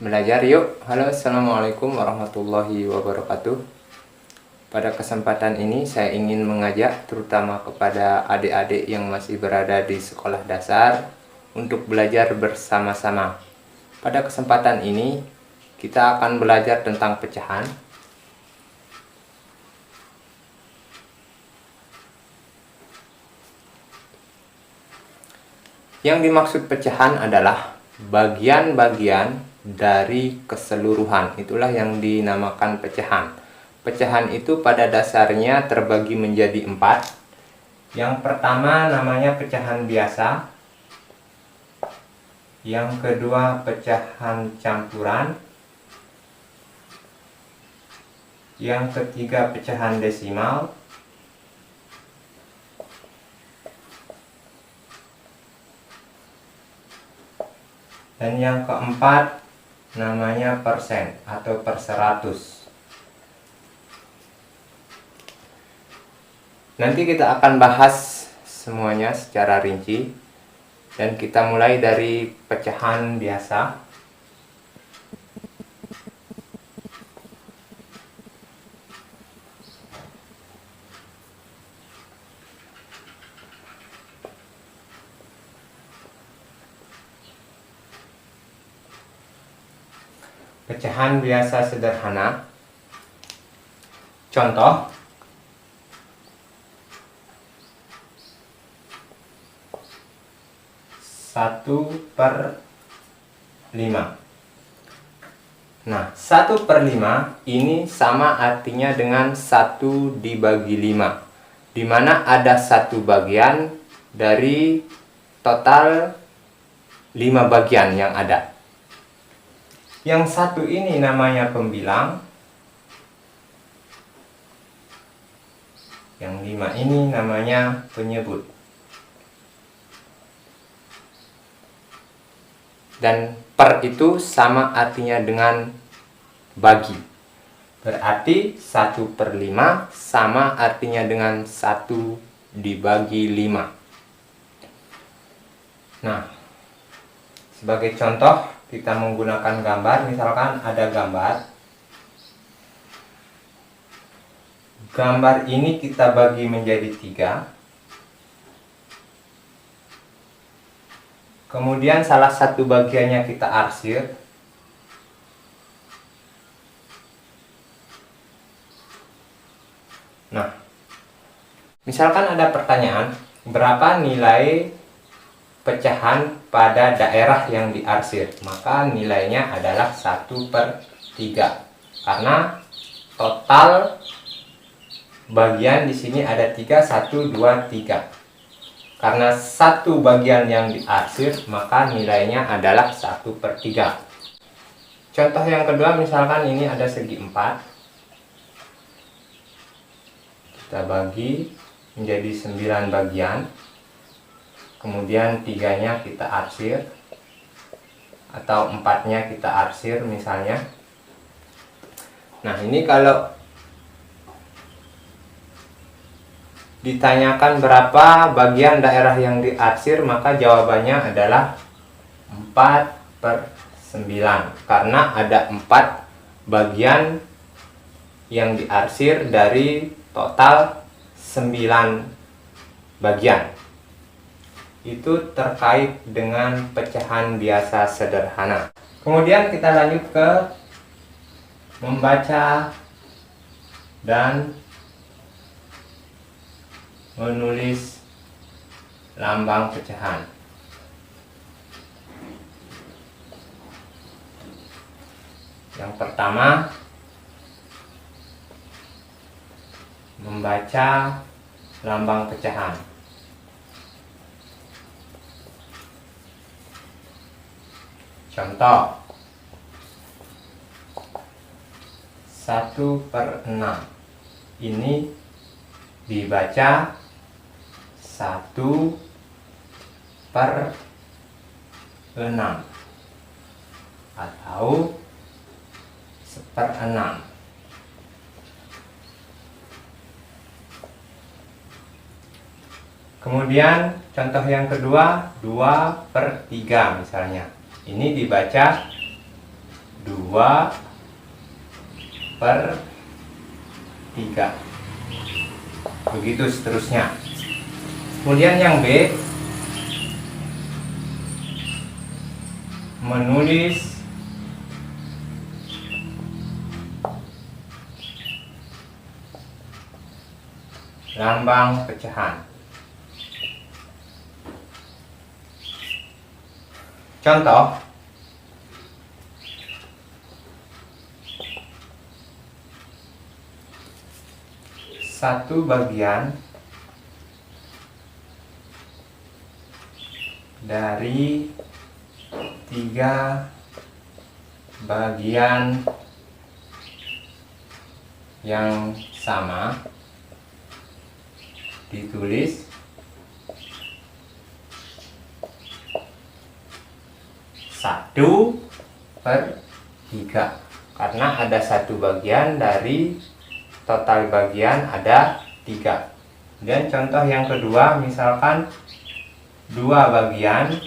Belajar yuk. Halo, assalamualaikum warahmatullahi wabarakatuh. Pada kesempatan ini saya ingin mengajak terutama kepada adik-adik yang masih berada di sekolah dasar untuk belajar bersama-sama. Pada kesempatan ini kita akan belajar tentang pecahan. Yang dimaksud pecahan adalah bagian-bagian dari keseluruhan. Itulah yang dinamakan pecahan. Pecahan itu pada dasarnya terbagi menjadi 4. Yang pertama namanya pecahan biasa. Yang kedua pecahan campuran. Yang ketiga pecahan desimal. Dan yang keempat namanya persen atau per 100. Nanti kita akan bahas semuanya secara rinci. Dan kita mulai dari pecahan biasa. Pecahan biasa sederhana. Contoh, 1/5. Nah, 1/5 ini sama artinya dengan 1 dibagi 5, di mana ada satu bagian dari total 5 bagian yang ada. Yang satu ini namanya pembilang, yang 5 ini namanya penyebut. Dan per itu sama artinya dengan bagi. Berarti 1/5 sama artinya dengan 1 dibagi 5. Nah, sebagai contoh kita menggunakan gambar. Misalkan ada gambar ini kita bagi menjadi 3. Kemudian salah satu bagiannya kita arsir. Nah, misalkan ada pertanyaan, berapa nilai pecahan pada daerah yang diarsir? Maka nilainya adalah 1/3. Karena total bagian di sini ada 3, 1, 2, 3. Karena satu bagian yang diarsir, maka nilainya adalah 1/3. Contoh yang kedua, misalkan ini ada segi 4. Kita bagi menjadi 9 bagian. Kemudian 3-nya kita arsir, atau 4-nya kita arsir misalnya. Nah, ini kalau ditanyakan berapa bagian daerah yang diarsir, maka jawabannya adalah 4/9. Karena ada 4 bagian yang diarsir dari total 9 bagian. Itu terkait dengan pecahan biasa sederhana. Kemudian kita lanjut ke membaca dan menulis lambang pecahan. Yang pertama, membaca lambang pecahan. Contoh, 1/6 ini dibaca 1/6 atau 1/6. Kemudian contoh yang kedua, 2/3 misalnya. Ini dibaca 2/3, begitu seterusnya. Kemudian yang B, menulis lambang pecahan. Contoh, satu bagian dari 3 bagian yang sama ditulis 1/3, karena ada satu bagian dari total bagian ada 3. Dan contoh yang kedua, misalkan 2 bagian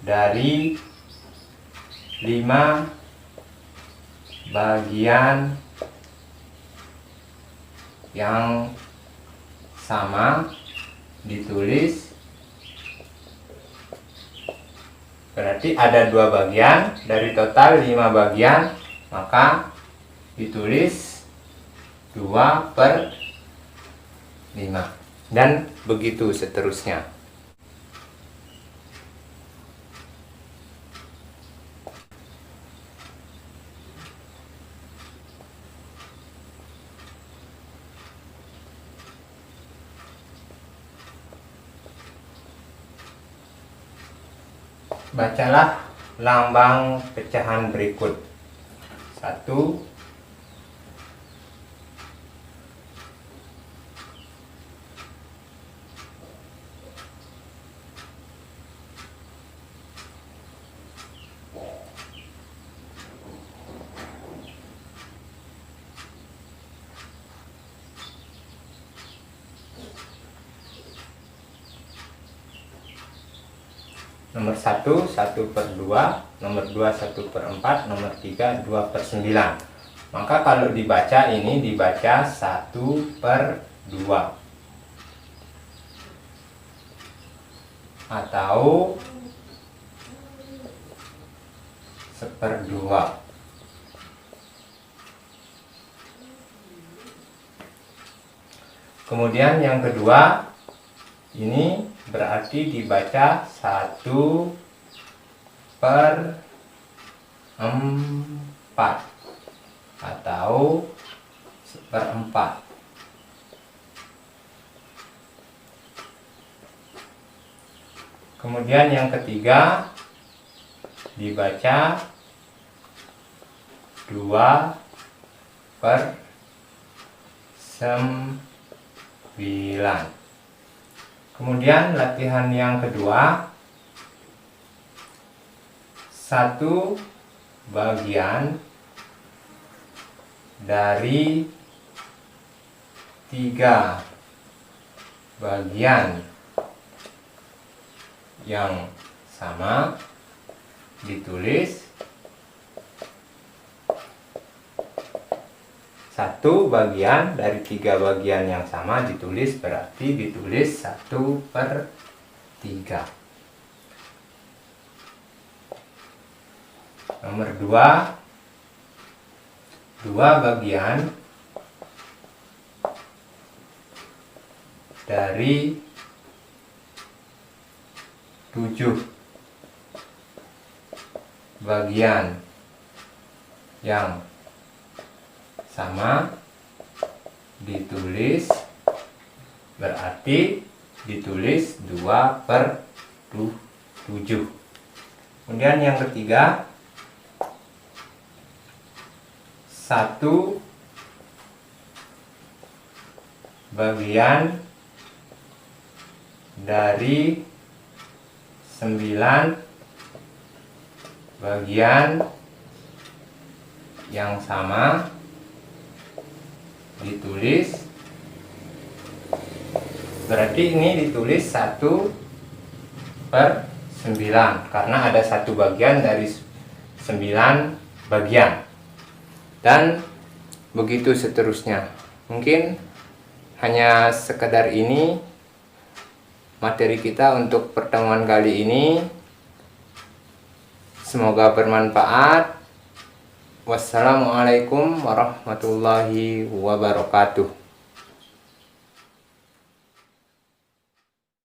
dari 5 bagian yang sama ditulis, berarti ada 2 bagian dari total 5 bagian, maka ditulis 2/5, dan begitu seterusnya. Bacalah lambang pecahan berikut. 1, nomor 1, 1/2, nomor 2, 1/4, nomor 3, 2/9. Maka kalau dibaca ini dibaca 1/2 atau 1/2. Kemudian yang kedua, ini berarti dibaca 1/4 atau 1/4. Kemudian yang ketiga dibaca 2/9. Kemudian latihan yang kedua, 1 bagian dari 3 bagian yang sama ditulis 1 bagian dari 3 bagian yang sama ditulis, berarti ditulis 1/3. Nomor 2, 2 bagian dari 7 bagian yang sama ditulis, berarti ditulis 2/7. Kemudian yang ketiga, 1 bagian dari 9 bagian yang sama ditulis, berarti ini ditulis 1/9. 9 karena ada satu bagian dari 9 bagian, dan begitu seterusnya. Mungkin hanya sekedar ini materi kita untuk pertemuan kali ini. Semoga bermanfaat. Wassalamualaikum warahmatullahi wabarakatuh.